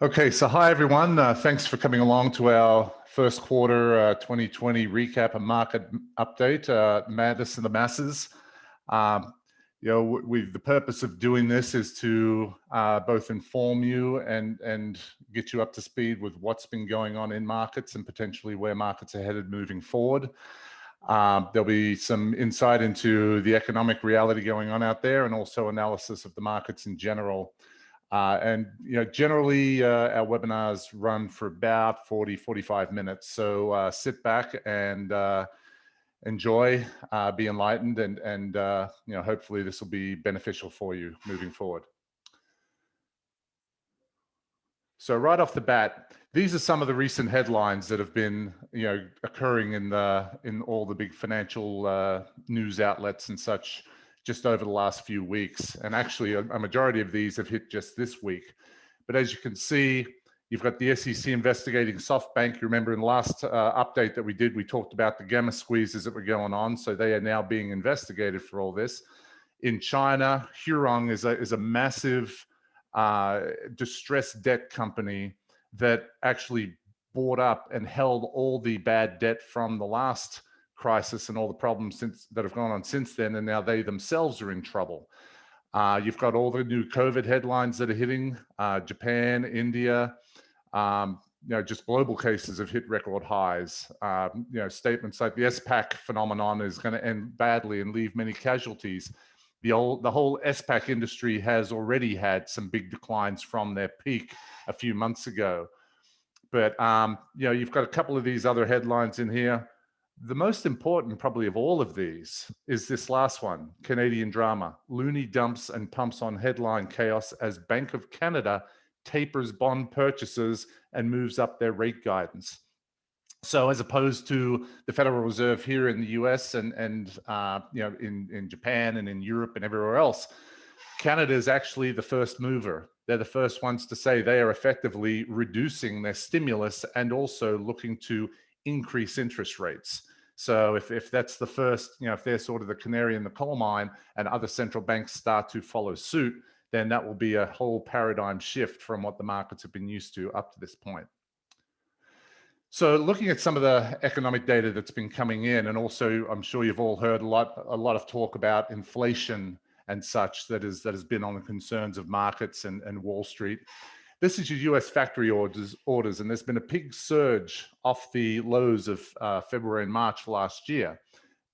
Okay, so hi everyone. Thanks for coming along to our first quarter 2020 recap and market update, Madness in the Masses. The purpose of doing this is to both inform you and get you up to speed with what's been going on in markets and potentially where markets are headed moving forward. There'll be some insight into the economic reality going on out there and also analysis of the markets in general. Generally our webinars run for about 45 minutes. So sit back and enjoy, be enlightened, and hopefully this will be beneficial for you moving forward. So right off the bat, these are some of the recent headlines that have been, occurring in all the big financial news outlets and such just over the last few weeks. And actually, a majority of these have hit just this week. But as you can see, you've got the SEC investigating SoftBank. You remember in the last update that we did, we talked about the gamma squeezes that were going on. So they are now being investigated for all this. In China, Hurong is a massive distressed debt company that actually bought up and held all the bad debt from the last crisis and all the problems that have gone on since then, and now they themselves are in trouble. You've got all the new COVID headlines that are hitting Japan, India. Just global cases have hit record highs. Statements like the SPAC phenomenon is going to end badly and leave many casualties. The whole SPAC industry has already had some big declines from their peak a few months ago. But you've got a couple of these other headlines in here. The most important probably of all of these is this last one, Canadian drama. Looney dumps and pumps on headline chaos as Bank of Canada tapers bond purchases and moves up their rate guidance. So as opposed to the Federal Reserve here in the US and in Japan and in Europe and everywhere else, Canada is actually the first mover. They're the first ones to say they are effectively reducing their stimulus and also looking to increase interest rates. So if that's the first, if they're sort of the canary in the coal mine and other central banks start to follow suit, then that will be a whole paradigm shift from what the markets have been used to up to this point. So looking at some of the economic data that's been coming in, and also I'm sure you've all heard a lot of talk about inflation and such that has been on the concerns of markets and Wall Street. This is your US factory orders, and there's been a big surge off the lows of February and March last year.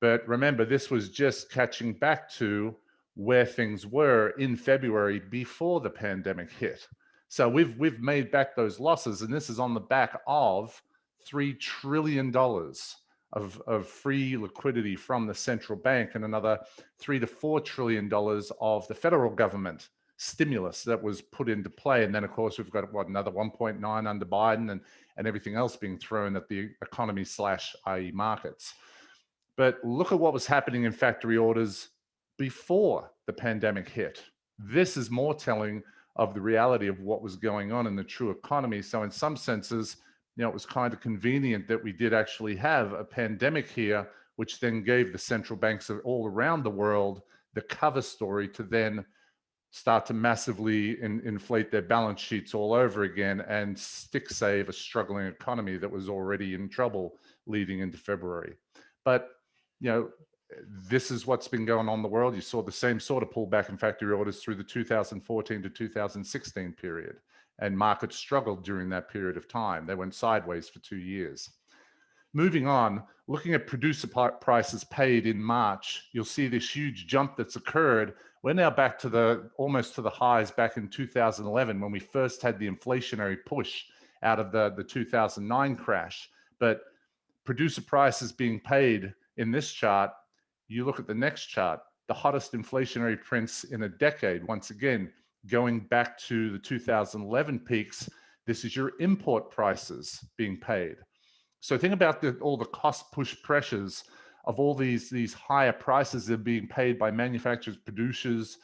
But remember, this was just catching back to where things were in February before the pandemic hit. So we've made back those losses, and this is on the back of $3 trillion of free liquidity from the central bank and another $3 to $4 trillion of the federal government stimulus that was put into play. And then of course we've got another 1.9 under Biden and everything else being thrown at the economy / i.e. markets. But look at what was happening in factory orders before the pandemic hit. This is more telling of the reality of what was going on in the true economy. So in some senses, it was kind of convenient that we did actually have a pandemic here, which then gave the central banks all around the world the cover story to then start to massively inflate their balance sheets all over again and stick save a struggling economy that was already in trouble leading into February. But, this is what's been going on in the world. You saw the same sort of pullback in factory orders through the 2014 to 2016 period. And markets struggled during that period of time. They went sideways for 2 years. Moving on, looking at producer prices paid in March, you'll see this huge jump that's occurred. We're now back to almost to the highs back in 2011 when we first had the inflationary push out of the 2009 crash. But producer prices being paid in this chart, you look at the next chart, the hottest inflationary prints in a decade, once again, going back to the 2011 peaks. This is your import prices being paid. So think about all the cost push pressures of all these higher prices that are being paid by manufacturers, producers,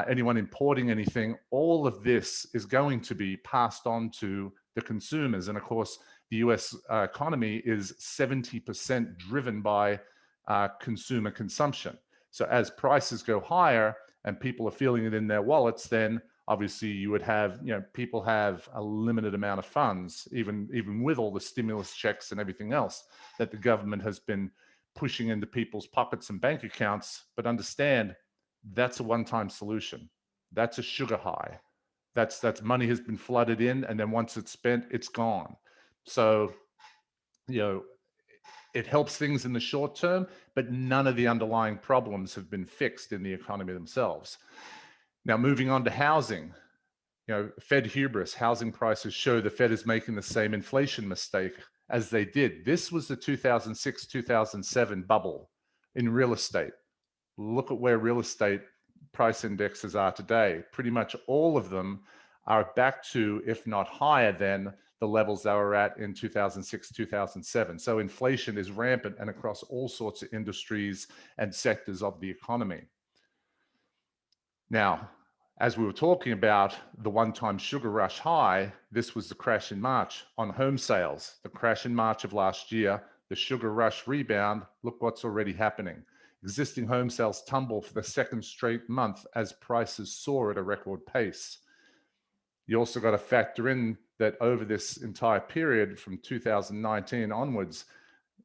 anyone importing anything. All of this is going to be passed on to the consumers. And of course, the US economy is 70% driven by consumer consumption. So as prices go higher and people are feeling it in their wallets, then obviously you would have, people have a limited amount of funds, even with all the stimulus checks and everything else that the government has been pushing into people's pockets and bank accounts. But understand, that's a one-time solution. That's a sugar high. That's money has been flooded in, and then once it's spent, it's gone. So, it helps things in the short term, but none of the underlying problems have been fixed in the economy themselves. Now, moving on to housing, Fed hubris, housing prices show the Fed is making the same inflation mistake as they did. This was the 2006, 2007 bubble in real estate. Look at where real estate price indexes are today. Pretty much all of them are back to, if not higher than, the levels they were at in 2006, 2007. So inflation is rampant and across all sorts of industries and sectors of the economy. Now, as we were talking about the one-time sugar rush high, this was the crash in March on home sales. The crash in March of last year, the sugar rush rebound, look what's already happening. Existing home sales tumble for the second straight month as prices soar at a record pace. You also got to factor in that over this entire period from 2019 onwards,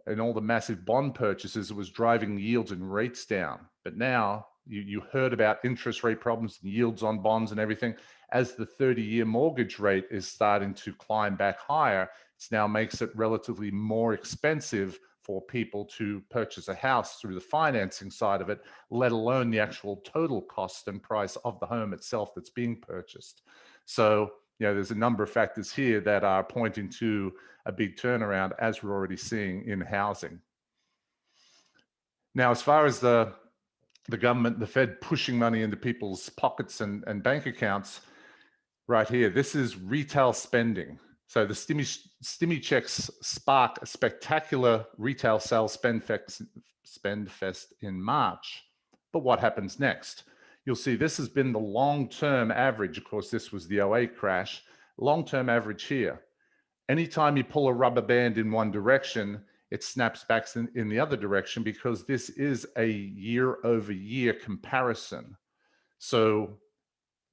and all the massive bond purchases, it was driving yields and rates down. But now you heard about interest rate problems and yields on bonds and everything. As the 30-year mortgage rate is starting to climb back higher, it now makes it relatively more expensive for people to purchase a house through the financing side of it, let alone the actual total cost and price of the home itself that's being purchased. So, there's a number of factors here that are pointing to a big turnaround, as we're already seeing in housing. Now, as far as the government, the Fed pushing money into people's pockets and bank accounts, right here, this is retail spending. So the stimmy checks spark a spectacular retail sales spend fest in March. But what happens next? You'll see this has been the long-term average. Of course, this was the 08 crash. Long-term average here. Anytime you pull a rubber band in one direction, it snaps back in the other direction, because this is a year-over-year comparison. So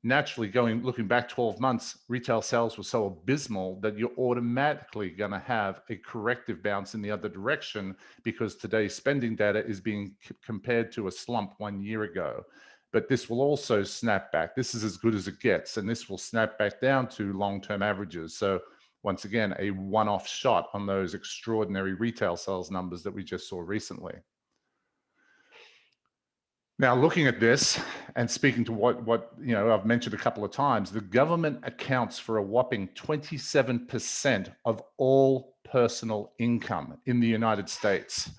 naturally, looking back 12 months, retail sales were so abysmal that you're automatically going to have a corrective bounce in the other direction, because today's spending data is being compared to a slump 1 year ago. But this will also snap back. This is as good as it gets, and this will snap back down to long-term averages. So once again, a one-off shot on those extraordinary retail sales numbers that we just saw recently. Now, looking at this and speaking to what I've mentioned a couple of times, the government accounts for a whopping 27% of all personal income in the United States.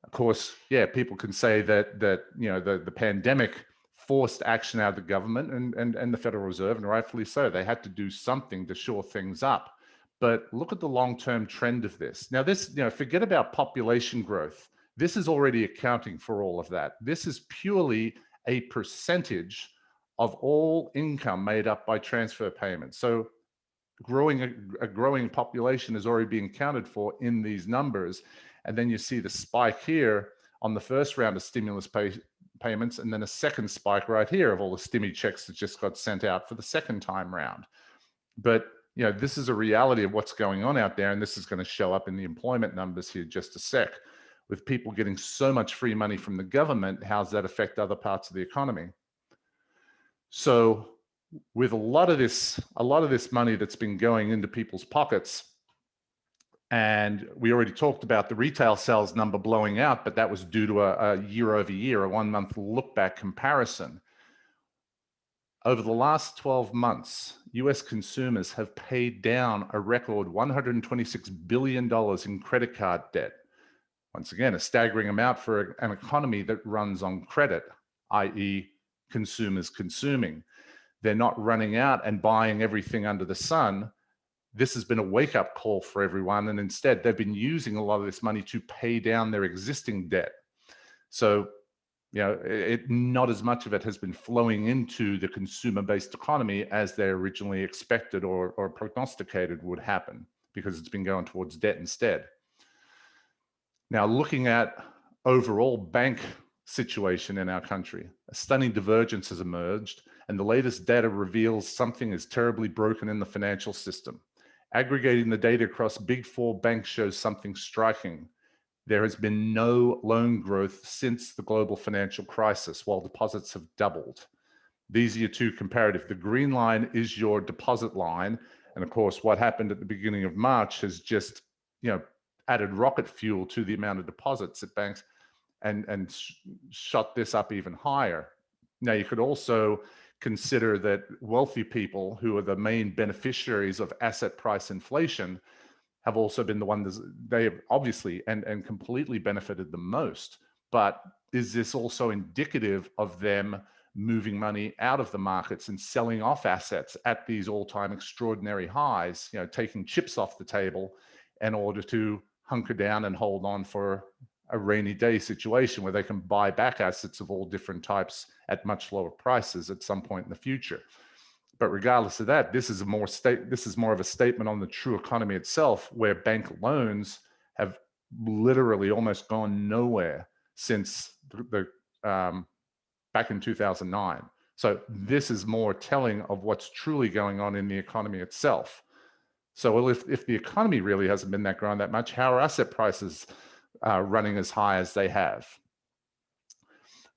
Of course, people can say that the pandemic forced action out of the government and the Federal Reserve, and rightfully so. They had to do something to shore things up. But look at the long-term trend of this. Now, this, forget about population growth. This is already accounting for all of that. This is purely a percentage of all income made up by transfer payments. So a growing population is already being accounted for in these numbers. And then you see the spike here on the first round of stimulus payments, and then a second spike right here of all the stimmy checks that just got sent out for the second time round. But this is a reality of what's going on out there, and this is going to show up in the employment numbers here just a sec. With people getting so much free money from the government, how does that affect other parts of the economy? So with a lot of this money that's been going into people's pockets, and we already talked about the retail sales number blowing out, but that was due to a year-over-year, a 1-month look-back comparison. Over the last 12 months, US consumers have paid down a record $126 billion in credit card debt. Once again, a staggering amount for an economy that runs on credit, i.e. consumers consuming. They're not running out and buying everything under the sun. This has been a wake-up call for everyone, and instead they've been using a lot of this money to pay down their existing debt. So, not as much of it has been flowing into the consumer-based economy as they originally expected or prognosticated would happen, because it's been going towards debt instead. Now, looking at overall bank situation in our country, a stunning divergence has emerged, and the latest data reveals something is terribly broken in the financial system. Aggregating the data across big four banks shows something striking. There has been no loan growth since the global financial crisis, while deposits have doubled. These are your two comparative. The green line is your deposit line. And of course, what happened at the beginning of March has just, added rocket fuel to the amount of deposits at banks and shot this up even higher. Now, you could also consider that wealthy people who are the main beneficiaries of asset price inflation have also been the ones they have obviously and completely benefited the most. But is this also indicative of them moving money out of the markets and selling off assets at these all-time extraordinary highs, taking chips off the table in order to hunker down and hold on for a rainy day situation where they can buy back assets of all different types at much lower prices at some point in the future? But regardless of that, this is more of a statement on the true economy itself, where bank loans have literally almost gone nowhere since back in 2009. So this is more telling of what's truly going on in the economy itself. So, well, if the economy really hasn't been growing that much, how are asset prices running as high as they have?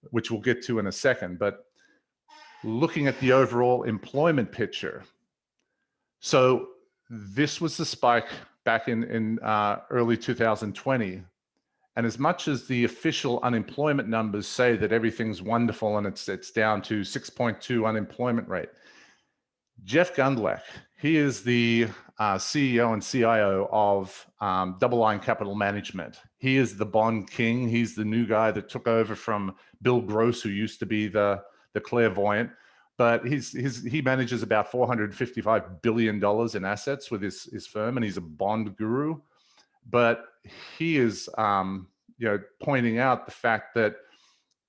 Which we'll get to in a second. But looking at the overall employment picture, so this was the spike back in early 2020. And as much as the official unemployment numbers say that everything's wonderful and it's down to 6.2 unemployment rate, Jeff Gundlach, he is the CEO and CIO of Double Line Capital Management. He is the bond king. He's the new guy that took over from Bill Gross, who used to be the clairvoyant. But he manages about $455 billion in assets with his firm, and he's a bond guru. But he is pointing out the fact that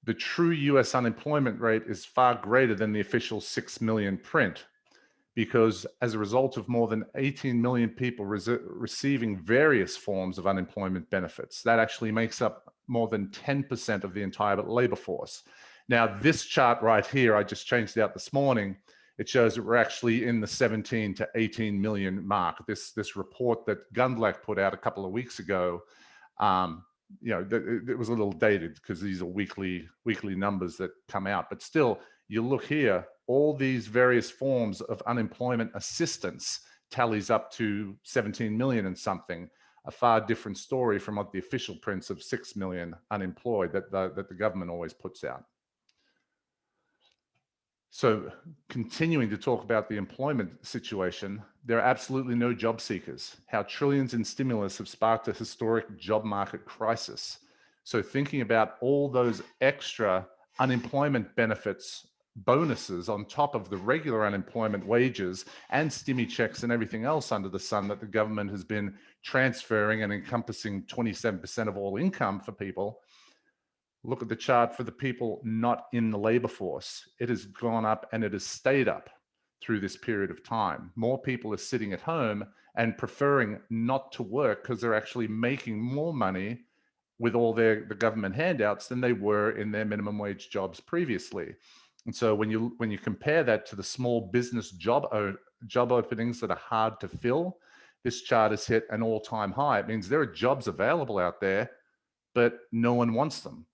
the true US unemployment rate is far greater than the official 6 million print, because as a result of more than 18 million people receiving various forms of unemployment benefits, that actually makes up more than 10% of the entire labor force. Now, this chart right here, I just changed it out this morning. It shows that we're actually in the 17 to 18 million mark. This report that Gundlach put out a couple of weeks ago, it was a little dated because these are weekly numbers that come out. But still, you look here, all these various forms of unemployment assistance tallies up to 17 million and something, a far different story from what the official prints of 6 million unemployed that the government always puts out. So continuing to talk about the employment situation, there are absolutely no job seekers. How trillions in stimulus have sparked a historic job market crisis. So thinking about all those extra unemployment benefits, bonuses on top of the regular unemployment wages and stimmy checks and everything else under the sun that the government has been transferring and encompassing 27% of all income for people. Look at the chart for the people not in the labor force. It has gone up and it has stayed up through this period of time. More people are sitting at home and preferring not to work because they're actually making more money with all the government handouts than they were in their minimum wage jobs previously. And so when you compare that to the small business job openings that are hard to fill, this chart has hit an all-time high. It means there are jobs available out there, but no one wants them.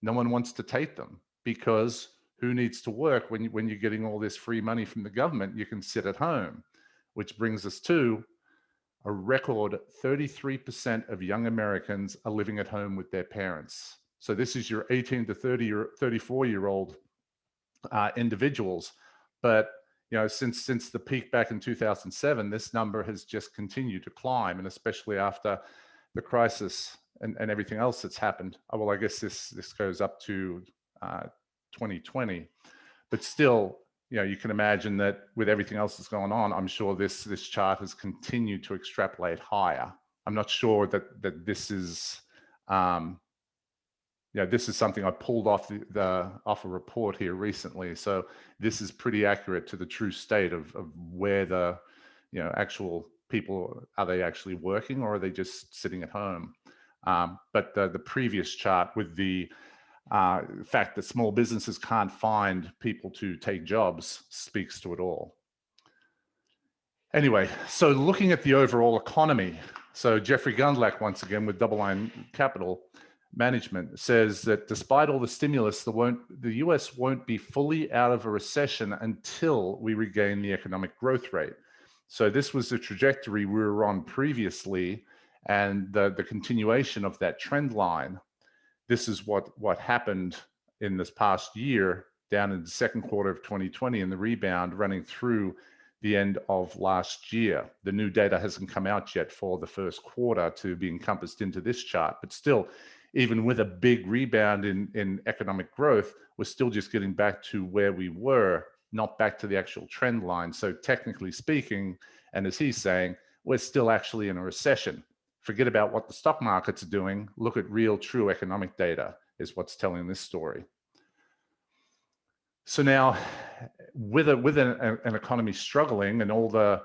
No one wants to take them, because who needs to work when you're getting all this free money from the government? You can sit at home, which brings us to a record 33% of young Americans are living at home with their parents. So this is your 18 to 34-year-old individuals. But since the peak back in 2007, this number has just continued to climb, and especially after the crisis and everything else that's happened. Well, I guess this goes up to 2020, but still, you can imagine that with everything else that's going on, I'm sure this chart has continued to extrapolate higher. I'm not sure that this is, this is something I pulled off off a report here recently. So this is pretty accurate to the true state of where the, actual people, are they actually working or are they just sitting at home? But the previous chart with the The fact that small businesses can't find people to take jobs speaks to it all. Anyway, so looking at the overall economy, so Jeffrey Gundlach, once again with Double Line Capital Management, says that despite all the stimulus, the US won't be fully out of a recession until we regain the economic growth rate. So this was the trajectory we were on previously, and the continuation of that trend line. This is what happened in this past year, down in the second quarter of 2020, and the rebound running through the end of last year. The new data hasn't come out yet for the first quarter to be encompassed into this chart, but still, even with a big rebound in economic growth, we're still just getting back to where we were, not back to the actual trend line. So technically speaking, and as he's saying, we're still actually in a recession. Forget about what the stock markets are doing. Look at real, true economic data is what's telling this story. So now, with an economy struggling and all the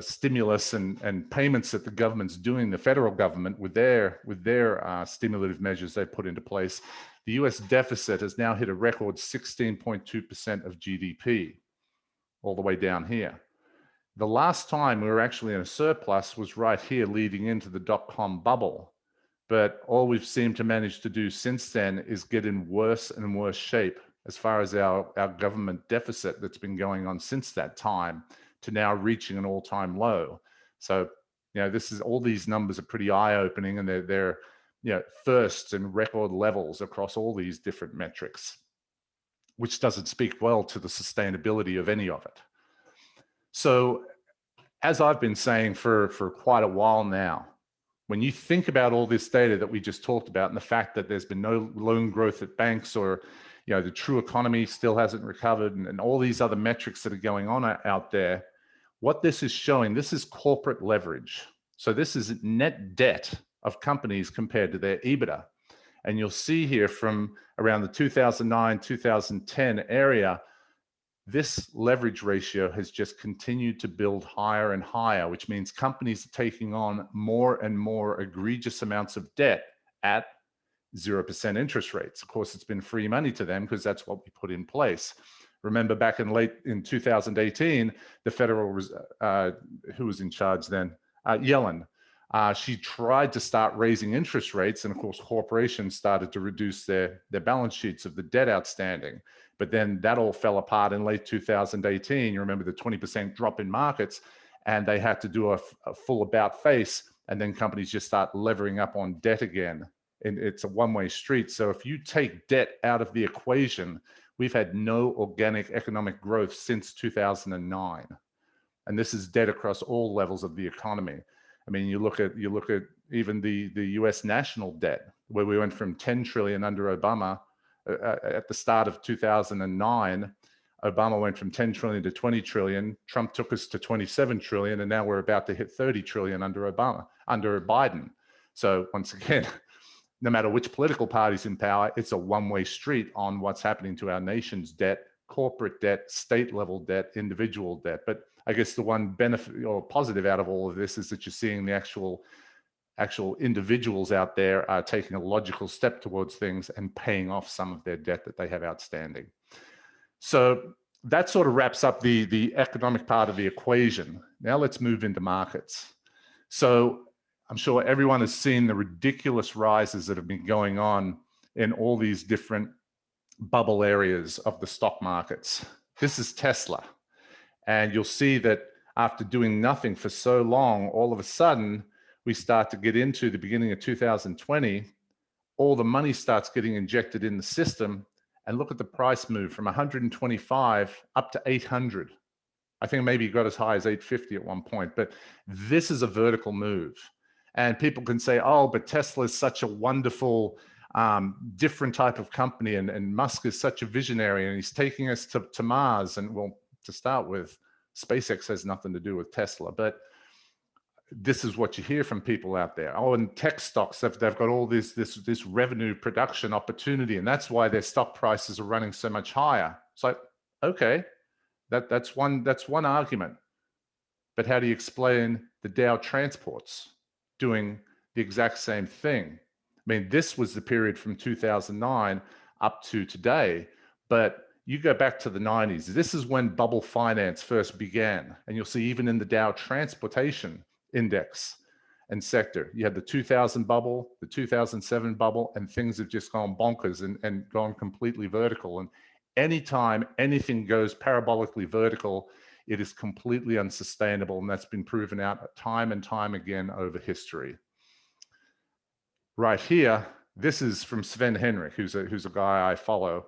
stimulus and payments that the government's doing, the federal government with their stimulative measures they put into place, the US deficit has now hit a record 16.2% of GDP, all the way down here. The last time we were actually in a surplus was right here leading into the dot-com bubble. But all we've seemed to manage to do since then is get in worse and worse shape as far as our government deficit that's been going on since that time, to now reaching an all-time low. So, this is, all these numbers are pretty eye-opening, and they're firsts and record levels across all these different metrics, which doesn't speak well to the sustainability of any of it. So, as I've been saying for quite a while now, when you think about all this data that we just talked about, and the fact that there's been no loan growth at banks, or the true economy still hasn't recovered, and all these other metrics that are going on out there, what this is showing, this is corporate leverage. So this is net debt of companies compared to their EBITDA. And you'll see here from around the 2009, 2010 area, this leverage ratio has just continued to build higher and higher, which means companies are taking on more and more egregious amounts of debt at 0% interest rates. Of course, it's been free money to them because that's what we put in place. Remember back in 2018, the Federal who was in charge then? Yellen. She tried to start raising interest rates, and of course, corporations started to reduce their balance sheets of the debt outstanding. But then that all fell apart in late 2018. You remember the 20% drop in markets, and they had to do a full about face, and then companies just start levering up on debt again. And it's a one-way street. So if you take debt out of the equation, we've had no organic economic growth since 2009. And this is debt across all levels of the economy. I mean, you look at even the US national debt, where we went from 10 trillion under Obama at the start of 2009. Obama went from 10 trillion to 20 trillion. Trump took us to 27 trillion, and now we're about to hit 30 trillion under Biden. So once again, no matter which political party's in power, it's a one-way street on what's happening to our nation's debt, corporate debt, state-level debt, individual debt. But I guess the one benefit or positive out of all of this is that you're seeing the actual individuals out there are taking a logical step towards things and paying off some of their debt that they have outstanding. So that sort of wraps up the economic part of the equation. Now let's move into markets. So I'm sure everyone has seen the ridiculous rises that have been going on in all these different bubble areas of the stock markets. This is Tesla. And you'll see that after doing nothing for so long, all of a sudden, we start to get into the beginning of 2020, all the money starts getting injected in the system, and look at the price move from 125 up to 800. I think maybe it got as high as 850 at one point, but this is a vertical move. And people can say, oh, but Tesla is such a wonderful, different type of company, and Musk is such a visionary, and he's taking us to Mars. And well, to start with, SpaceX has nothing to do with Tesla, but this is what you hear from people out there. Oh, and tech stocks, they've got all this revenue production opportunity, and that's why their stock prices are running so much higher. It's like, okay, that's one argument. But how do you explain the Dow transports doing the exact same thing? I mean, this was the period from 2009 up to today. But you go back to the 90s, this is when bubble finance first began. And you'll see even in the Dow Transportation Index and sector, you had the 2000 bubble, the 2007 bubble, and things have just gone bonkers and gone completely vertical. And anytime anything goes parabolically vertical, it is completely unsustainable. And that's been proven out time and time again over history. Right here, this is from Sven Henrik, who's a guy I follow.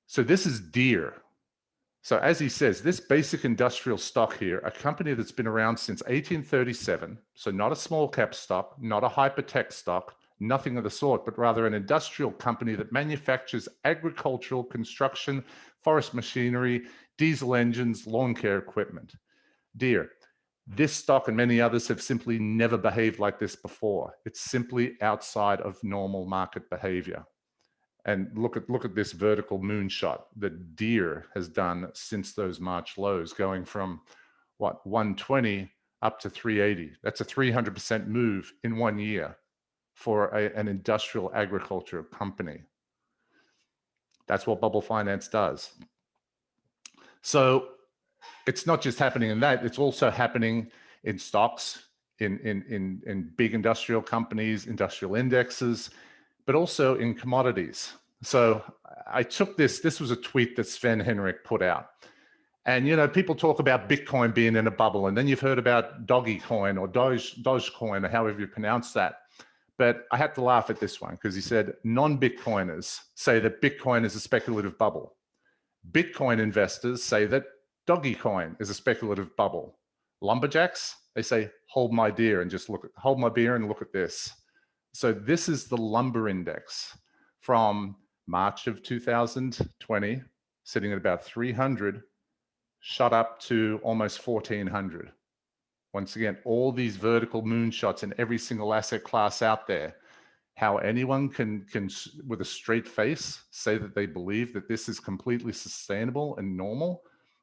So this is Deere. So as he says, this basic industrial stock here, a company that's been around since 1837, so not a small cap stock, not a hypertech stock, nothing of the sort, but rather an industrial company that manufactures agricultural, construction, forest machinery, diesel engines, lawn care equipment. Deere. This stock and many others have simply never behaved like this before. It's simply outside of normal market behavior. And look at this vertical moonshot that Deere has done since those March lows, going from what, 120 up to 380. That's a 300% move in 1 year for an industrial agriculture company. That's what bubble finance does. So it's not just happening in that, it's also happening in stocks, in big industrial companies, industrial indexes, but also in commodities. So I took this was a tweet that Sven Henrik put out. And, you know, people talk about Bitcoin being in a bubble, and then you've heard about Dogecoin or Dogecoin, or however you pronounce that. But I had to laugh at this one because he said non-Bitcoiners say that Bitcoin is a speculative bubble. Bitcoin investors say that Dogecoin is a speculative bubble. Lumberjacks, they say, hold my beer and just hold my beer and look at this. So this is the lumber index from March of 2020, sitting at about 300, shot up to almost 1400. Once again, all these vertical moonshots in every single asset class out there. How anyone can, with a straight face, say that they believe that this is completely sustainable and normal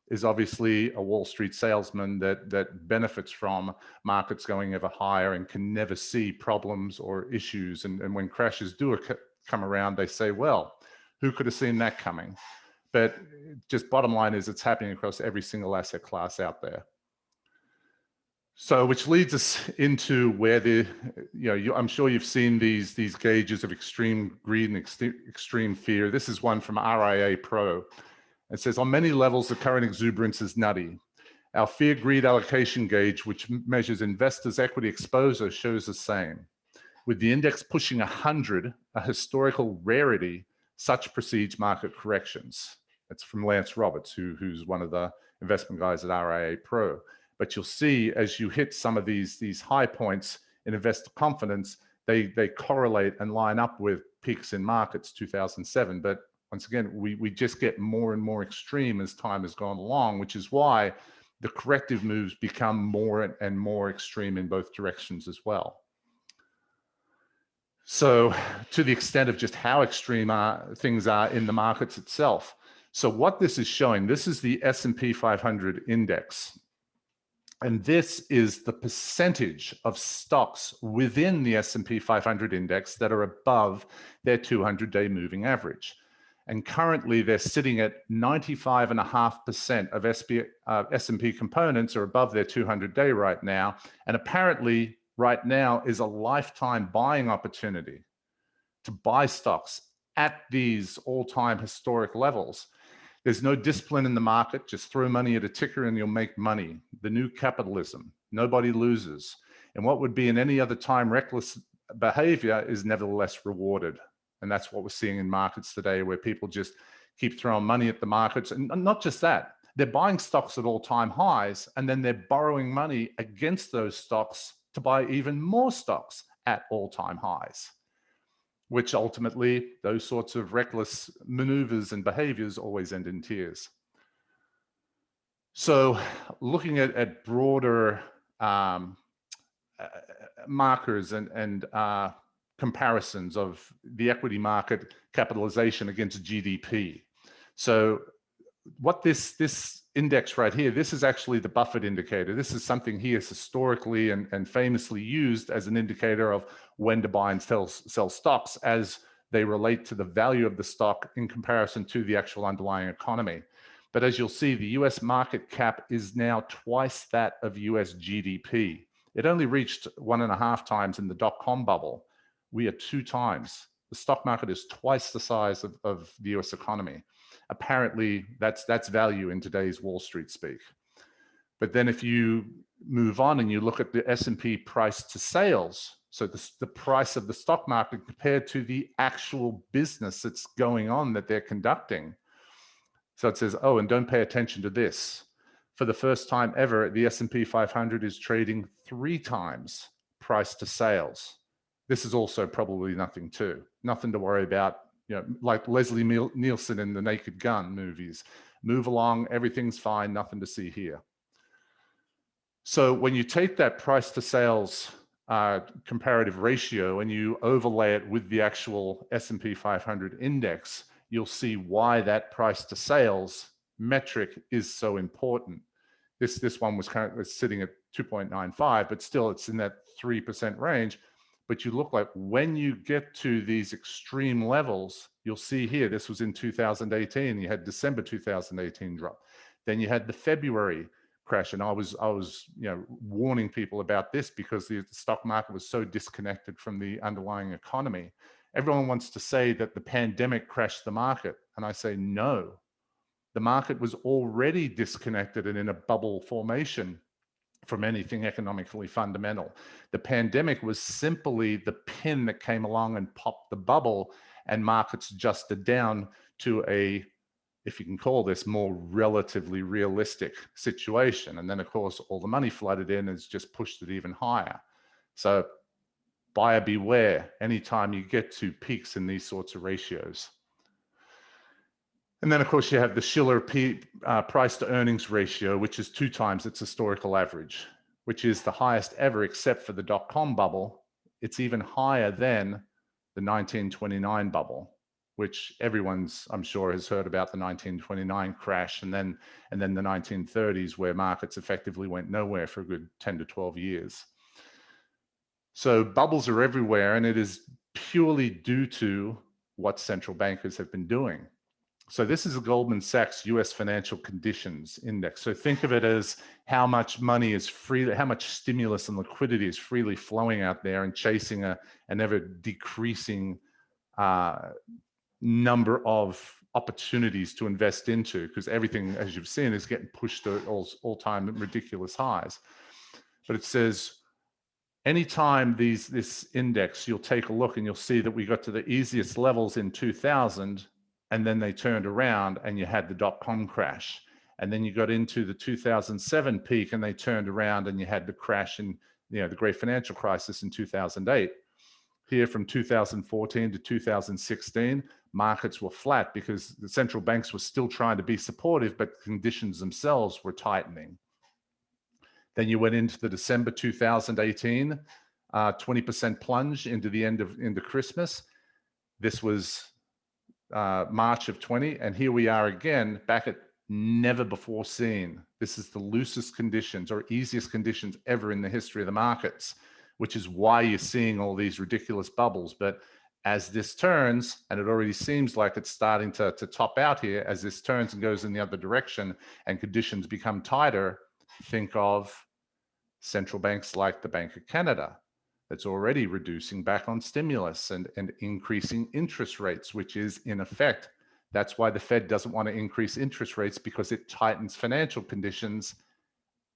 is obviously a Wall Street salesman that benefits from markets going ever higher and can never see problems or issues. And when crashes do come around, they say, well, who could have seen that coming? But just bottom line is it's happening across every single asset class out there. So, which leads us into where I'm sure you've seen these gauges of extreme greed and extreme fear. This is one from RIA Pro. It says, on many levels, the current exuberance is nutty. Our fear greed allocation gauge, which measures investors' equity exposure, shows the same. With the index pushing 100, a historical rarity, such precedes market corrections. That's from Lance Roberts, who's one of the investment guys at RIA Pro. But you'll see as you hit some of these high points in investor confidence, they correlate and line up with peaks in markets 2007. But once again, we just get more and more extreme as time has gone along, which is why the corrective moves become more and more extreme in both directions as well. So to the extent of just how extreme things are in the markets itself. So what this is showing, this is the S&P 500 index. And this is the percentage of stocks within the S&P 500 index that are above their 200-day moving average. And currently they're sitting at 95.5% of S&P components are above their 200-day right now. And apparently right now is a lifetime buying opportunity to buy stocks at these all-time historic levels. There's no discipline in the market. Just throw money at a ticker and you'll make money. The new capitalism. Nobody loses. And what would be in any other time reckless behavior is nevertheless rewarded. And that's what we're seeing in markets today, where people just keep throwing money at the markets. And not just that, they're buying stocks at all-time highs, and then they're borrowing money against those stocks to buy even more stocks at all-time highs, which ultimately those sorts of reckless maneuvers and behaviors always end in tears. So looking at broader markers and comparisons of the equity market capitalization against GDP. So what this index right here, this is actually the Buffett indicator. This is something he has historically and famously used as an indicator of when to buy and sell stocks as They relate to the value of the stock in comparison to the actual underlying economy. But as you'll see, the US market cap is now twice that of US GDP. It only reached 1.5 times in the dot-com bubble. We are 2 times. The stock market is twice the size of the US economy. Apparently, that's value in today's Wall Street speak. But then if you move on and you look at the S&P price to sales, so the price of the stock market compared to the actual business that's going on that they're conducting. So it says, oh, and don't pay attention to this. For the first time ever, the S&P 500 is trading 3 times price to sales. This is also probably nothing to worry about, like Leslie Nielsen in the Naked Gun movies. Move along, everything's fine, nothing to see here. So when you take that price to sales comparative ratio and you overlay it with the actual S&P 500 index, you'll see why that price to sales metric is so important. This one was currently sitting at 2.95, but still it's in that 3% range. But you look like when you get to these extreme levels, you'll see here, this was in 2018, you had December 2018 drop. Then you had the February crash, and I was warning people about this because the stock market was so disconnected from the underlying economy. Everyone wants to say that the pandemic crashed the market, and I say no. The market was already disconnected and in a bubble formation from anything economically fundamental. The pandemic was simply the pin that came along and popped the bubble, and markets adjusted down to a, if you can call this, more relatively realistic situation. And then of course, all the money flooded in has just pushed it even higher. So buyer beware anytime you get to peaks in these sorts of ratios. And then of course you have the Shiller price to earnings ratio, which is 2 times its historical average, which is the highest ever except for the dot-com bubble. It's even higher than the 1929 bubble, which everyone's, I'm sure, has heard about the 1929 crash, and then the 1930s, where markets effectively went nowhere for a good 10 to 12 years. So bubbles are everywhere, and it is purely due to what central bankers have been doing. So this is a Goldman Sachs US Financial Conditions Index. So think of it as how much money is freely, how much stimulus and liquidity is freely flowing out there and chasing an ever decreasing number of opportunities to invest into, because everything, as you've seen, is getting pushed to all-time ridiculous highs. But it says, anytime this index, you'll take a look and you'll see that we got to the easiest levels in 2000, and then they turned around and you had the dot-com crash. And then you got into the 2007 peak and they turned around and you had the crash in the great financial crisis in 2008. Here from 2014 to 2016, markets were flat because the central banks were still trying to be supportive, but conditions themselves were tightening. Then you went into the December 2018, 20% plunge into Christmas. This was March of 20, and here we are again back at never before seen. This is the loosest conditions or easiest conditions ever in the history of the markets, which is why you're seeing all these ridiculous bubbles. But as this turns, and it already seems like it's starting to top out here, as this turns and goes in the other direction and conditions become tighter, think of central banks like the Bank of Canada, that's already reducing back on stimulus and increasing interest rates, which is in effect, that's why the Fed doesn't want to increase interest rates, because it tightens financial conditions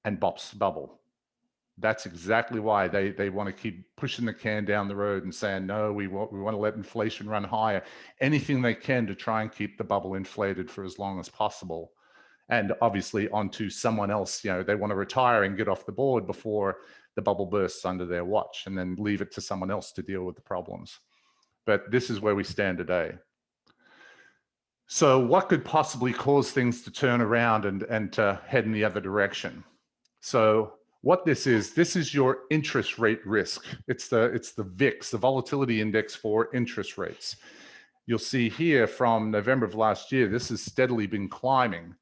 and bops the bubble. That's exactly why they want to keep pushing the can down the road and saying, no, we want to let inflation run higher, anything they can to try and keep the bubble inflated for as long as possible. And obviously onto someone else, they want to retire and get off the board before the bubble bursts under their watch, and then leave it to someone else to deal with the problems. But this is where we stand today. So what could possibly cause things to turn around and to head in the other direction? So what this is your interest rate risk. It's the VIX, the volatility index for interest rates. You'll see here from November of last year, this has steadily been climbing.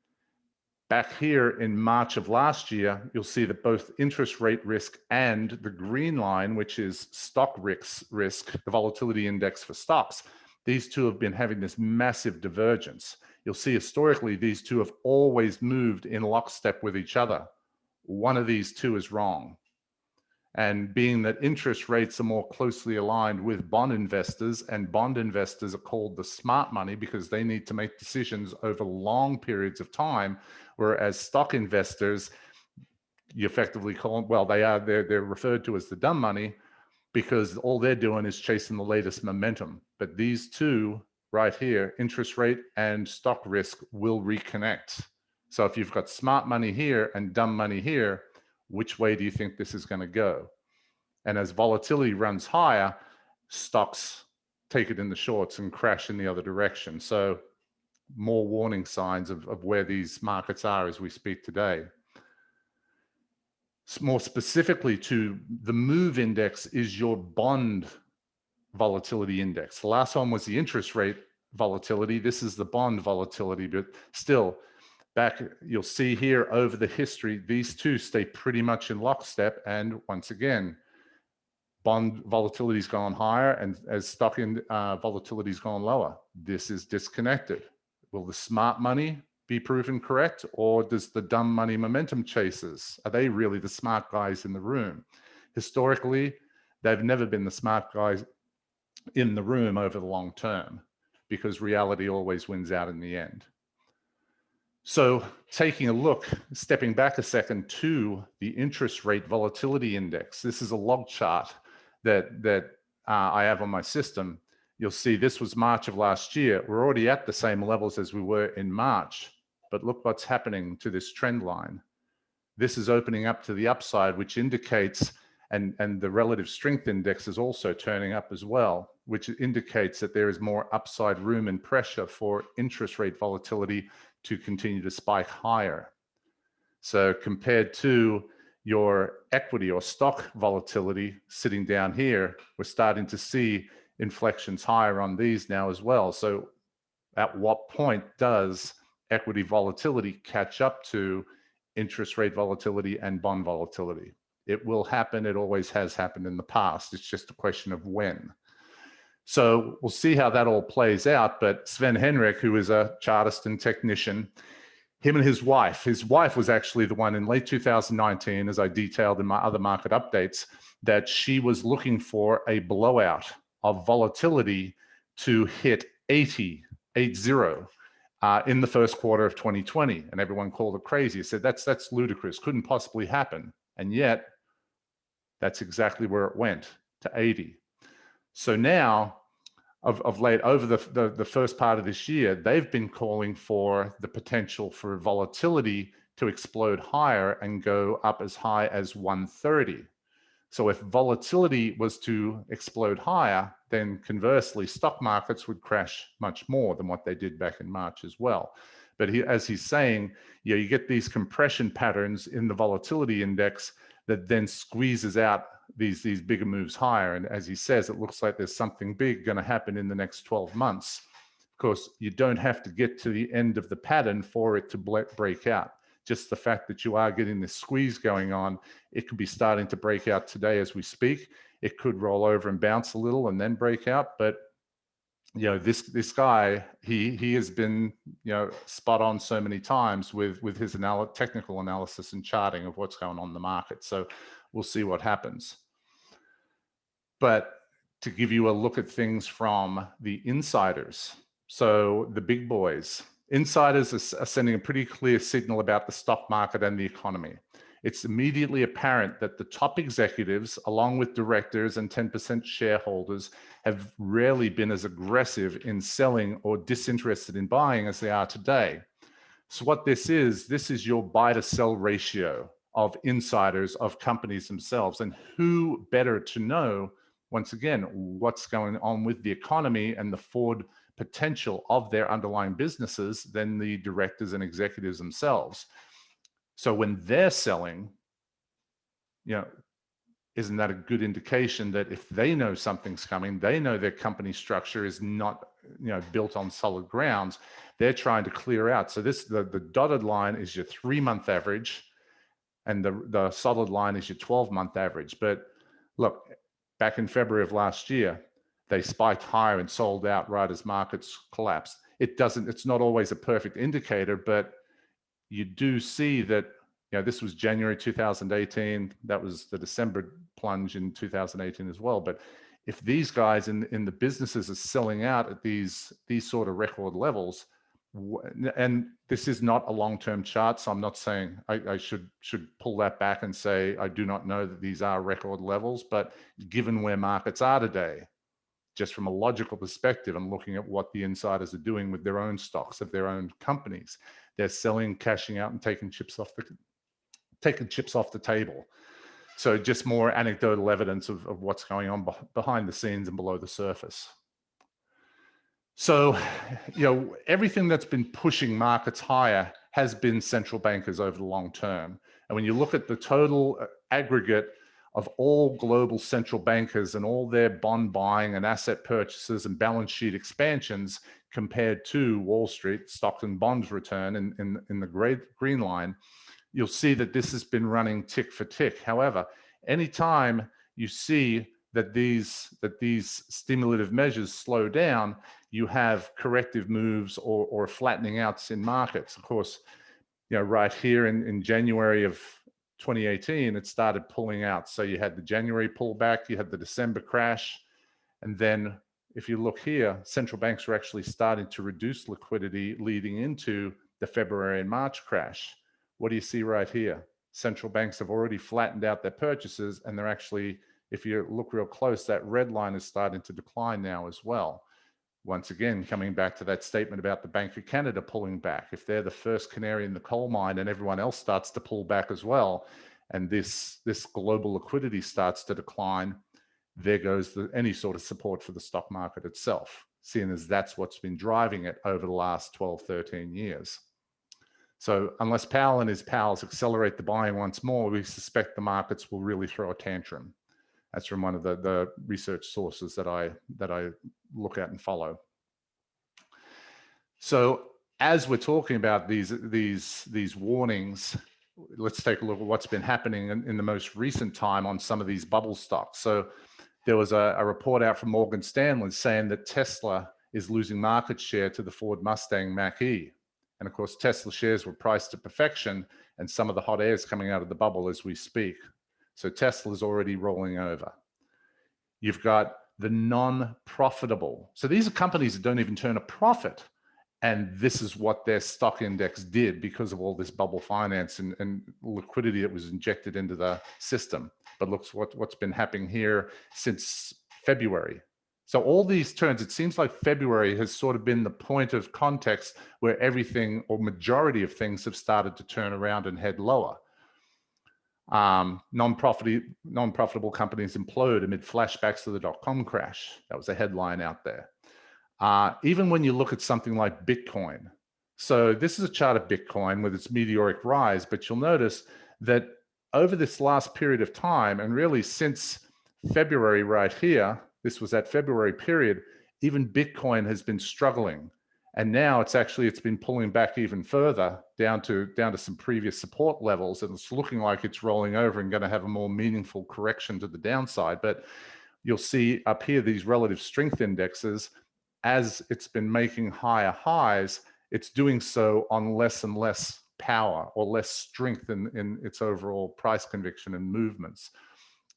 Back here in March of last year, you'll see that both interest rate risk and the green line, which is stock risk, the volatility index for stocks, these two have been having this massive divergence. You'll see historically, these two have always moved in lockstep with each other. One of these two is wrong. And being that interest rates are more closely aligned with bond investors, and bond investors are called the smart money because they need to make decisions over long periods of time, whereas stock investors, you effectively call them, well, they're referred to as the dumb money because all they're doing is chasing the latest momentum. But these two right here, interest rate and stock risk, will reconnect. So if you've got smart money here and dumb money here, which way do you think this is going to go? And as volatility runs higher, stocks take it in the shorts and crash in the other direction. So more warning signs of where these markets are as we speak today. More specifically to the MOVE index is your bond volatility index. The last one was the interest rate volatility. This is the bond volatility, but still, back, you'll see here over the history, these two stay pretty much in lockstep. And once again, bond volatility's gone higher, and as stock volatility's gone lower. This is disconnected. Will the smart money be proven correct, or does the dumb money momentum chasers, are they really the smart guys in the room? Historically, they've never been the smart guys in the room over the long term, because reality always wins out in the end. So taking a look, stepping back a second to the interest rate volatility index, this is a log chart that I have on my system. You'll see this was March of last year. We're already at the same levels as we were in March, but look what's happening to this trend line. This is opening up to the upside, which indicates, and the relative strength index is also turning up as well, which indicates that there is more upside room and pressure for interest rate volatility to continue to spike higher. So compared to your equity or stock volatility sitting down here, we're starting to see inflections higher on these now as well. So at what point does equity volatility catch up to interest rate volatility and bond volatility? It will happen. It always has happened in the past. It's just a question of when. So we'll see how that all plays out. But Sven Henrik, who is a chartist and technician, him and his wife was actually the one in late 2019, as I detailed in my other market updates, that she was looking for a blowout of volatility to hit 80 in the first quarter of 2020. And everyone called it crazy. Said, that's ludicrous, couldn't possibly happen. And yet, that's exactly where it went, to 80. So now, of late, over the first part of this year, they've been calling for the potential for volatility to explode higher and go up as high as 130. So if volatility was to explode higher, then conversely, stock markets would crash much more than what they did back in March as well. But as he's saying, you get these compression patterns in the volatility index that then squeezes out these bigger moves higher. And as he says, it looks like there's something big going to happen in the next 12 months. Of course, you don't have to get to the end of the pattern for it to break out. Just the fact that you are getting this squeeze going on, it could be starting to break out today as we speak. It could roll over and bounce a little and then break out. But this guy, he has been spot on so many times with his technical analysis and charting of what's going on in the market. So we'll see what happens. But to give you a look at things from the insiders, so the big boys, insiders are sending a pretty clear signal about the stock market and the economy. It's immediately apparent that the top executives, along with directors and 10% shareholders, have rarely been as aggressive in selling or disinterested in buying as they are today. So what this is your buy to sell ratio of insiders of companies themselves. And who better to know, once again, what's going on with the economy and the forward potential of their underlying businesses than the directors and executives themselves. So when they're selling, isn't that a good indication that if they know something's coming, they know their company structure is not built on solid grounds, they're trying to clear out. So the dotted line is your 3-month average, and the solid line is your 12-month average. But look, back in February of last year, they spiked higher and sold out right as markets collapsed. It's not always a perfect indicator, but you do see that, this was January 2018. That was the December plunge in 2018 as well. But if these guys in the businesses are selling out at these sort of record levels, and this is not a long-term chart, so I'm not saying I should pull that back and say I do not know that these are record levels, but given where markets are today, just from a logical perspective and looking at what the insiders are doing with their own stocks of their own companies, they're selling, cashing out, and taking chips off the table. So just more anecdotal evidence of what's going on behind the scenes and below the surface. So, everything that's been pushing markets higher has been central bankers over the long term. And when you look at the total aggregate of all global central bankers and all their bond buying and asset purchases and balance sheet expansions compared to Wall Street stock and bonds return in the green line, you'll see that this has been running tick for tick. However, anytime you see that these stimulative measures slow down, you have corrective moves or flattening outs in markets. Of course, right here in January of 2018, it started pulling out. So you had the January pullback, you had the December crash, and then if you look here, central banks were actually starting to reduce liquidity leading into the February and March crash. What do you see right here? Central banks have already flattened out their purchases, and they're actually, if you look real close, that red line is starting to decline now as well. Once again, coming back to that statement about the Bank of Canada pulling back. If they're the first canary in the coal mine and everyone else starts to pull back as well, and this global liquidity starts to decline, there goes any sort of support for the stock market itself, seeing as that's what's been driving it over the last 12, 13 years. So unless Powell and his pals accelerate the buying once more, we suspect the markets will really throw a tantrum. That's from one of the research sources that I look at and follow. So as we're talking about these warnings, let's take a look at what's been happening in the most recent time on some of these bubble stocks. So there was a report out from Morgan Stanley saying that Tesla is losing market share to the Ford Mustang Mach-E. And of course, Tesla shares were priced to perfection, and some of the hot air is coming out of the bubble as we speak. So Tesla is already rolling over. You've got the non-profitable. So these are companies that don't even turn a profit. And this is what their stock index did because of all this bubble finance and liquidity that was injected into the system. But look what's been happening here since February. So all these turns, it seems like February has sort of been the point of context where everything or majority of things have started to turn around and head lower. Non-profitable companies implode amid flashbacks to the dot-com crash. That was a headline out there. Even when you look at something like Bitcoin. So this is a chart of Bitcoin with its meteoric rise, but you'll notice that over this last period of time, and really since February right here, this was that February period, even Bitcoin has been struggling. And now it's been pulling back even further down to some previous support levels, and it's looking like it's rolling over and going to have a more meaningful correction to the downside. But you'll see up here these relative strength indexes, as it's been making higher highs, it's doing so on less and less power or less strength in its overall price conviction and movements.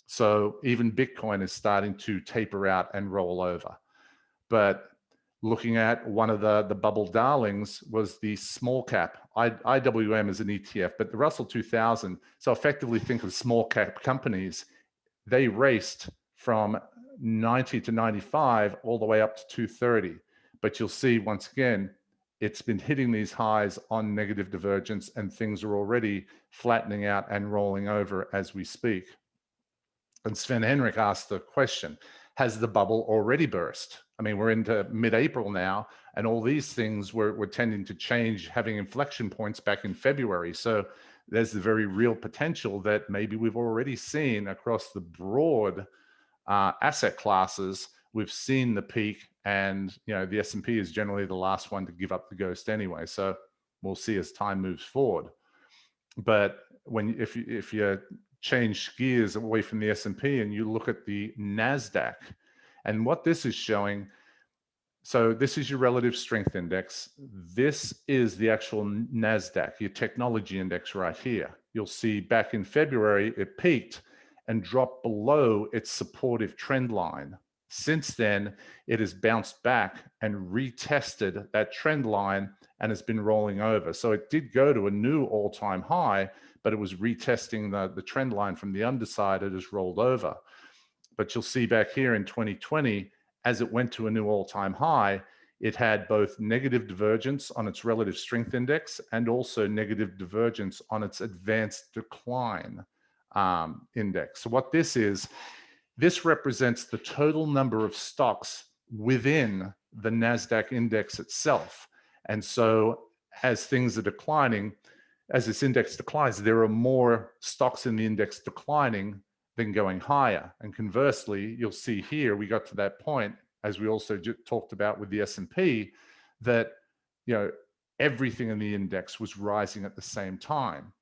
So even Bitcoin is starting to taper out and roll over. But looking at one of the bubble darlings was the small cap. IWM is an ETF, but the Russell 2000. So effectively think of small cap companies. They raced from 90 to 95 all the way up to 230. But you'll see once again, it's been hitting these highs on negative divergence, and things are already flattening out and rolling over as we speak. And Sven Henrik asked the question, has the bubble already burst? I mean, we're into mid-April now, and all these things were tending to change, having inflection points back in February. So there's the very real potential that maybe we've already seen across the broad asset classes, we've seen the peak, and the S&P is generally the last one to give up the ghost anyway. So we'll see as time moves forward. But if you change gears away from the S&P and you look at the NASDAQ, And what this is showing, so this is your relative strength index. This is the actual NASDAQ, your technology index right here. You'll see back in February, it peaked and dropped below its supportive trend line. Since then, it has bounced back and retested that trend line and has been rolling over. So it did go to a new all-time high, but it was retesting the trend line from the underside. It has rolled over. But you'll see back here in 2020, as it went to a new all-time high, it had both negative divergence on its relative strength index and also negative divergence on its advanced decline index. So what this is, this represents the total number of stocks within the NASDAQ index itself. And so as things are declining, as this index declines, there are more stocks in the index declining than going higher. And conversely, you'll see here, we got to that point, as we also talked about with the S&P, that everything in the index was rising at the same time.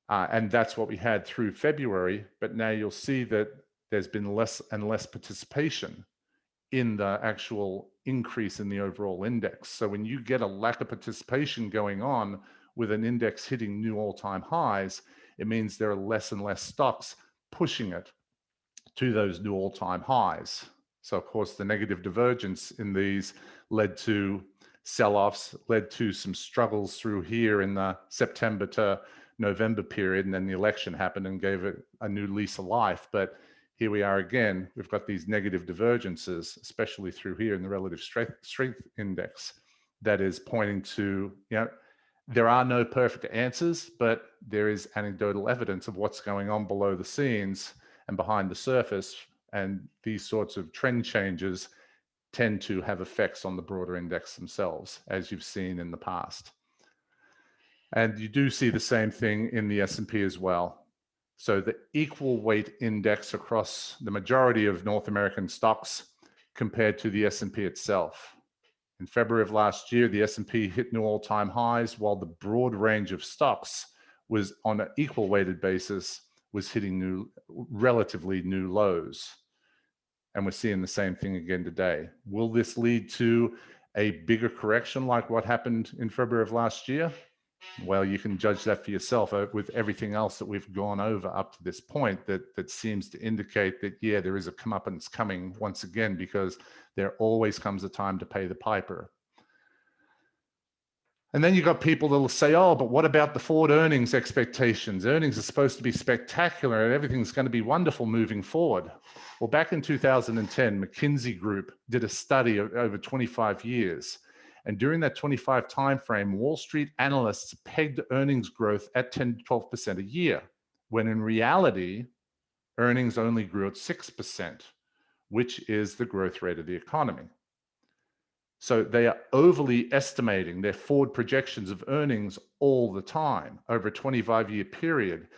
And that's what we had through February. But now you'll see that there's been less and less participation in the actual increase in the overall index. So when you get a lack of participation going on with an index hitting new all-time highs, it means there are less and less stocks pushing it to those new all-time highs. So of course, the negative divergence in these led to sell-offs, led to some struggles through here in the September to November period, and then the election happened and gave it a new lease of life. But here we are again, we've got these negative divergences, especially through here in the relative strength index, that is pointing to, there are no perfect answers, but there is anecdotal evidence of what's going on below the scenes and behind the surface. And these sorts of trend changes tend to have effects on the broader index themselves, as you've seen in the past. And you do see the same thing in the S&P as well. So the equal weight index across the majority of North American stocks compared to the S&P itself. In February of last year, the S&P hit new all-time highs, while the broad range of stocks was on an equal weighted basis, was hitting relatively new lows. And we're seeing the same thing again today. Will this lead to a bigger correction like what happened in February of last year? Well, you can judge that for yourself with everything else that we've gone over up to this point that seems to indicate that, yeah, there is a comeuppance coming once again, because there always comes a time to pay the piper. And then you got people that will say, oh, but what about the forward earnings expectations? Earnings are supposed to be spectacular and everything's going to be wonderful moving forward. Well, back in 2010, McKinsey Group did a study of over 25 years. And during that 25 timeframe, Wall Street analysts pegged earnings growth at 10 to 12% a year, when in reality, earnings only grew at 6%, which is the growth rate of the economy. So they are overly estimating their forward projections of earnings all the time over a 25-year period.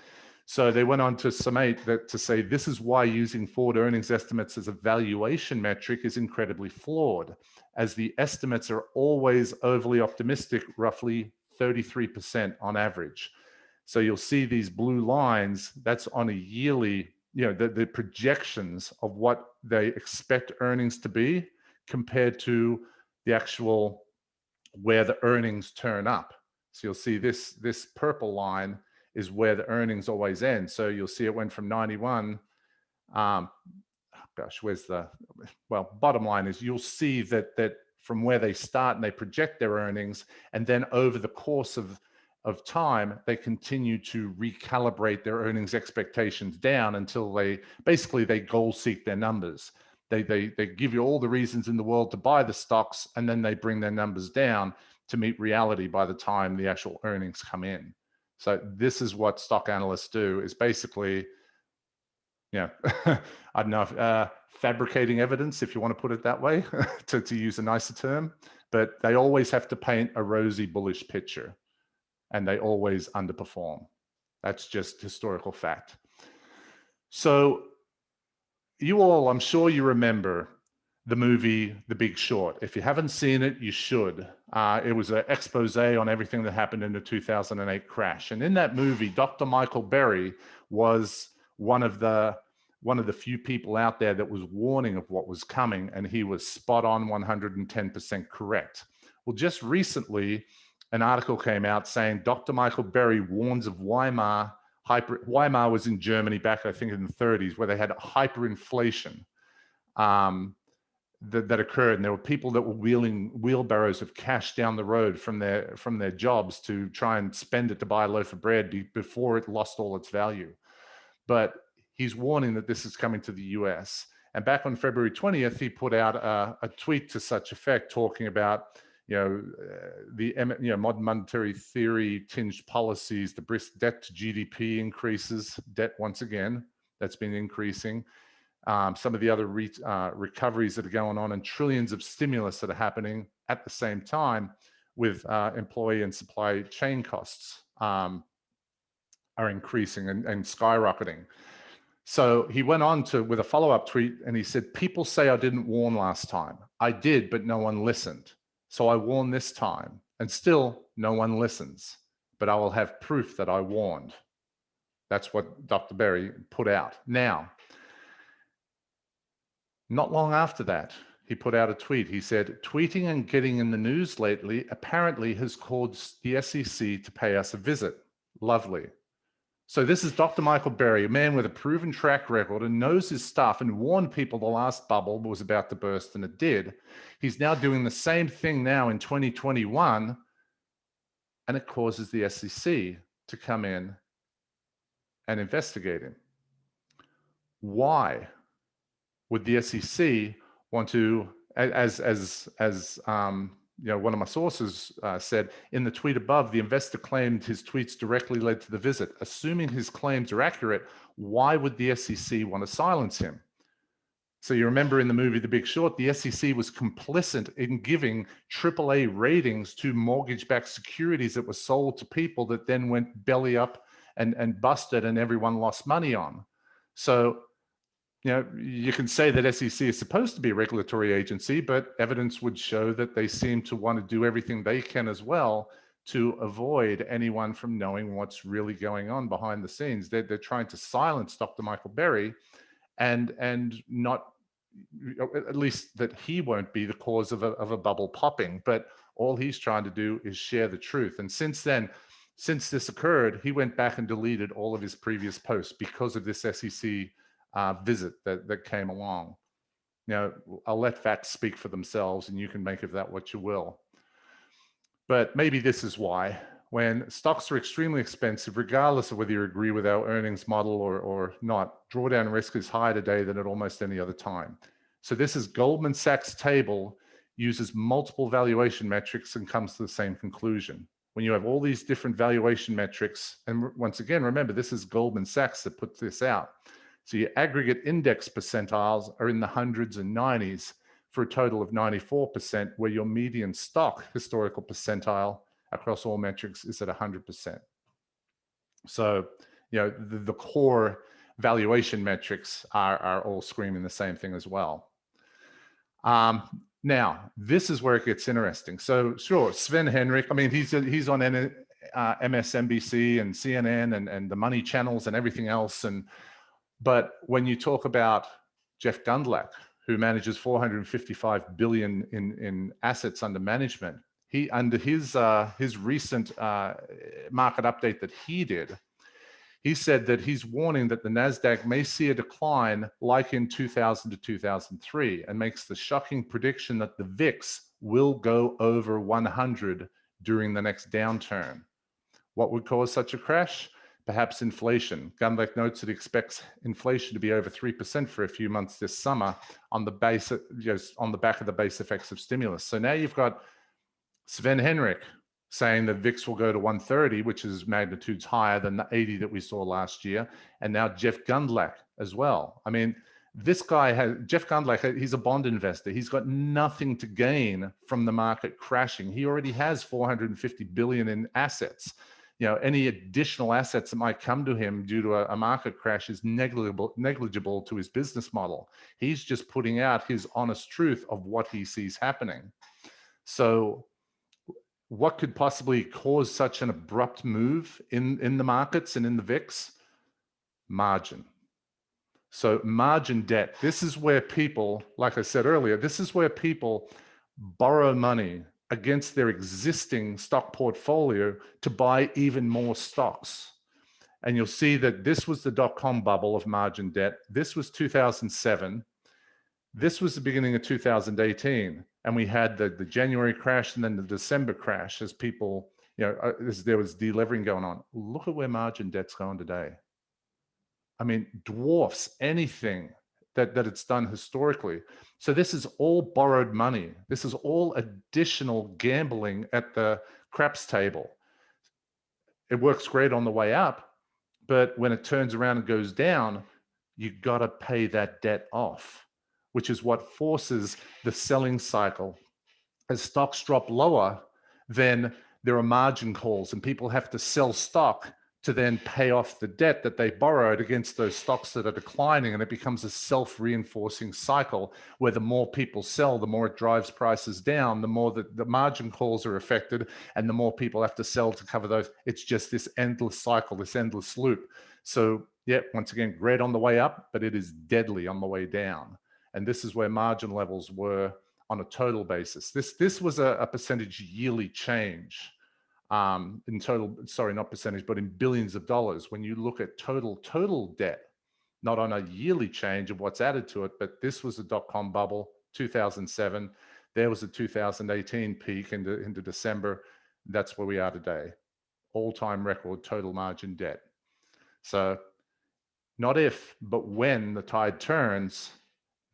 So they went on to summate that to say this is why using forward earnings estimates as a valuation metric is incredibly flawed, as the estimates are always overly optimistic, roughly 33% on average. So you'll see these blue lines, that's on a yearly, the projections of what they expect earnings to be compared to the actual where the earnings turn up. So you'll see this purple line is where the earnings always end. So you'll see it went from 91. Bottom line is you'll see that from where they start and they project their earnings, and then over the course of time, they continue to recalibrate their earnings expectations down until they goal seek their numbers. They give you all the reasons in the world to buy the stocks, and then they bring their numbers down to meet reality by the time the actual earnings come in. So this is what stock analysts do, is basically, I don't know, fabricating evidence, if you want to put it that way, to use a nicer term, but they always have to paint a rosy, bullish picture, and they always underperform. That's just historical fact. So you all, I'm sure you remember the movie The Big Short. If you haven't seen it, you should. It was an expose on everything that happened in the 2008 crash. And in that movie, Dr. Michael Berry was one of the one of the few people out there that was warning of what was coming, and he was spot on, 110% correct. Well, just recently, an article came out saying Dr. Michael Berry warns of Weimar. Weimar was in Germany back, I think, in the 30s, where they had hyperinflation that occurred, and there were people that were wheeling wheelbarrows of cash down the road from their jobs to try and spend it to buy a loaf of bread before it lost all its value. But he's warning that this is coming to the US. And back on February 20th, he put out a tweet to such effect, talking about the modern monetary theory tinged policies, the brisk debt to GDP increases, debt once again, that's been increasing. Some of the other recoveries that are going on, and trillions of stimulus that are happening at the same time with employee and supply chain costs are increasing and skyrocketing. So he went on with a follow-up tweet, and he said, "People say I didn't warn last time. I did, but no one listened. So I warned this time, and still no one listens. But I will have proof that I warned." That's what Dr. Berry put out. Now, not long after that, he put out a tweet. He said, "Tweeting and getting in the news lately apparently has caused the SEC to pay us a visit." Lovely. So this is Dr. Michael Berry, a man with a proven track record and knows his stuff, and warned people the last bubble was about to burst, and it did. He's now doing the same thing now in 2021, and it causes the SEC to come in and investigate him. Why would the SEC want to, one of my sources said in the tweet above, the investor claimed his tweets directly led to the visit. Assuming his claims are accurate, why would the SEC want to silence him? So you remember in the movie The Big Short, the SEC was complicit in giving AAA ratings to mortgage-backed securities that were sold to people that then went belly up and busted, and everyone lost money on. So you can say that SEC is supposed to be a regulatory agency, but evidence would show that they seem to want to do everything they can as well to avoid anyone from knowing what's really going on behind the scenes. They're trying to silence Dr. Michael Berry, and not, at least that he won't be the cause of a bubble popping. But all he's trying to do is share the truth. And since this occurred, he went back and deleted all of his previous posts because of this SEC visit that came along. I'll let facts speak for themselves, and you can make of that what you will. But maybe this is why, when stocks are extremely expensive, regardless of whether you agree with our earnings model or not, drawdown risk is higher today than at almost any other time. So this is Goldman Sachs' table, uses multiple valuation metrics and comes to the same conclusion. When you have all these different valuation metrics, and once again, remember, this is Goldman Sachs that puts this out. So your aggregate index percentiles are in the hundreds and 90s for a total of 94%, where your median stock historical percentile across all metrics is at 100%. So, the core valuation metrics are all screaming the same thing as well. Now, this is where it gets interesting. So sure, Sven Henrik, I mean, he's on MSNBC and CNN and the money channels and everything else, but when you talk about Jeff Gundlach, who manages 455 billion in assets under management, he, under his recent market update that he did, he said that he's warning that the NASDAQ may see a decline like in 2000 to 2003, and makes the shocking prediction that the VIX will go over 100 during the next downturn. What would cause such a crash? Perhaps inflation. Gundlach notes that he expects inflation to be over 3% for a few months this summer on the back of the base effects of stimulus. So now you've got Sven Henrik saying that VIX will go to 130, which is magnitudes higher than the 80 that we saw last year. And now Jeff Gundlach as well. I mean, this guy Jeff Gundlach, he's a bond investor. He's got nothing to gain from the market crashing. He already has 450 billion in assets. Any additional assets that might come to him due to a market crash is negligible to his business model. He's just putting out his honest truth of what he sees happening. So what could possibly cause such an abrupt move in the markets and in the VIX? Margin. So margin debt, this is where people, like I said earlier, this is where people borrow money against their existing stock portfolio to buy even more stocks. And you'll see that this was the dot-com bubble of margin debt. This was 2007. This was the beginning of 2018. And we had the January crash and then the December crash as people, as there was delevering going on. Look at where margin debt's going today. I mean, dwarfs anything that it's done historically. So this is all borrowed money. This is all additional gambling at the craps table. It works great on the way up, but when it turns around and goes down, you got to pay that debt off, which is what forces the selling cycle. As stocks drop lower, then there are margin calls and people have to sell stock to then pay off the debt that they borrowed against those stocks that are declining. And it becomes a self-reinforcing cycle where the more people sell, the more it drives prices down, the more that the margin calls are affected, and the more people have to sell to cover those. It's just this endless cycle, this endless loop. So yeah, once again, great on the way up, but it is deadly on the way down. And this is where margin levels were on a total basis. This was a percentage yearly change. In total, sorry, not percentage, but in billions of dollars. When you look at total debt, not on a yearly change of what's added to it, but this was a dot-com bubble, 2007. There was a 2018 peak into December. That's where we are today. All-time record total margin debt. So not if, but when the tide turns,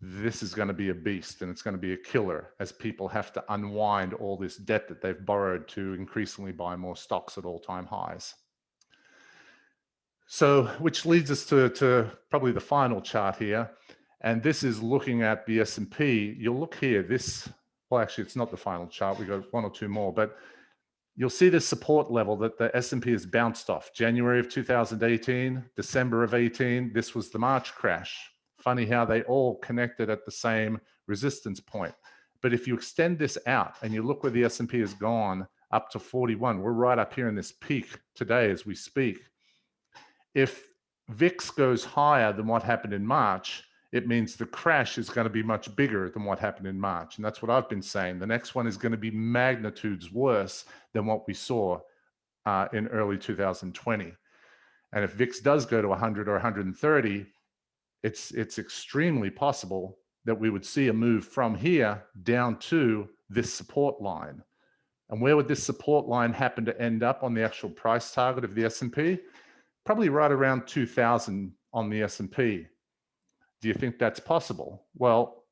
this is going to be a beast and it's going to be a killer as people have to unwind all this debt that they've borrowed to increasingly buy more stocks at all-time highs. So, which leads us to probably the final chart here. And this is looking at the S&P. You'll look here, well, actually, it's not the final chart. We've got one or two more, but you'll see this support level that the S&P has bounced off. January of 2018, December of 18, this was the March crash. Funny how they all connected at the same resistance point. But if you extend this out and you look where the S&P has gone up to 41, we're right up here in this peak today as we speak. If VIX goes higher than what happened in March, it means the crash is going to be much bigger than what happened in March. And that's what I've been saying. The next one is going to be magnitudes worse than what we saw in early 2020. And if VIX does go to 100 or 130, it's extremely possible that we would see a move from here down to this support line. And where would this support line happen to end up on the actual price target of the S&P? Probably right around 2000 on the S&P. Do you think that's possible? Well,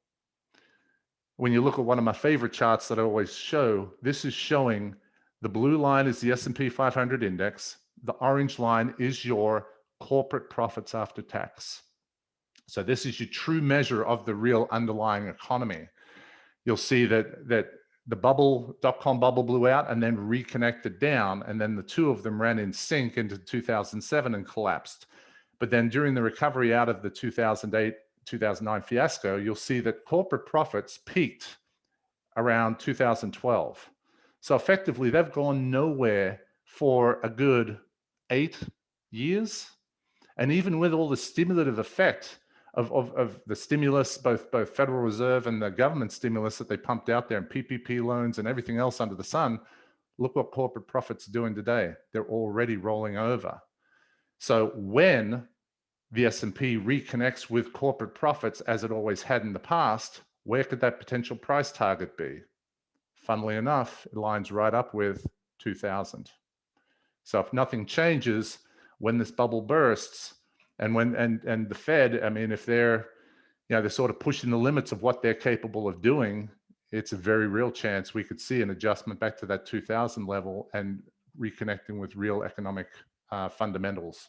when you look at one of my favorite charts that I always show, this is showing the blue line is the S&P 500 index. The orange line is your corporate profits after tax. So this is your true measure of the real underlying economy. You'll see that the bubble, dot-com bubble blew out and then reconnected down, and then the two of them ran in sync into 2007 and collapsed. But then during the recovery out of the 2008, 2009 fiasco, you'll see that corporate profits peaked around 2012. So effectively, they've gone nowhere for a good 8 years. And even with all the stimulative effect of the stimulus, both Federal Reserve and the government stimulus that they pumped out there and PPP loans and everything else under the sun, look what corporate profits are doing today. They're already rolling over. So when the S&P reconnects with corporate profits as it always had in the past, where could that potential price target be? Funnily enough, it lines right up with 2000. So if nothing changes, when this bubble bursts, and the Fed, I mean, if they're sort of pushing the limits of what they're capable of doing, it's a very real chance we could see an adjustment back to that 2000 level and reconnecting with real economic fundamentals.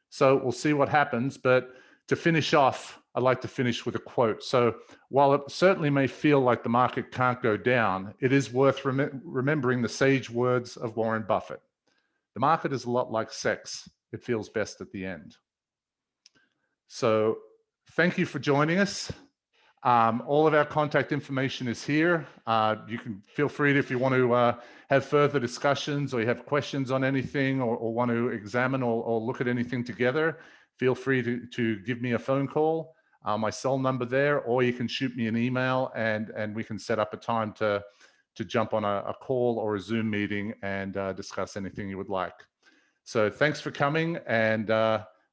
So we'll see what happens. But to finish off, I'd like to finish with a quote. So while it certainly may feel like the market can't go down, it is worth remembering the sage words of Warren Buffett. The market is a lot like sex. It feels best at the end. So thank you for joining us. All of our contact information is here. You can feel free to, if you want to have further discussions or you have questions on anything or want to examine or look at anything together, feel free to give me a phone call, my cell number there, or you can shoot me an email, and we can set up a time to jump on a call or a Zoom meeting and discuss anything you would like. So thanks for coming, and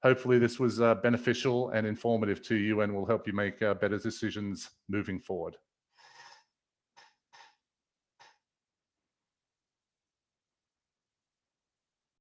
hopefully this was beneficial and informative to you and will help you make better decisions moving forward.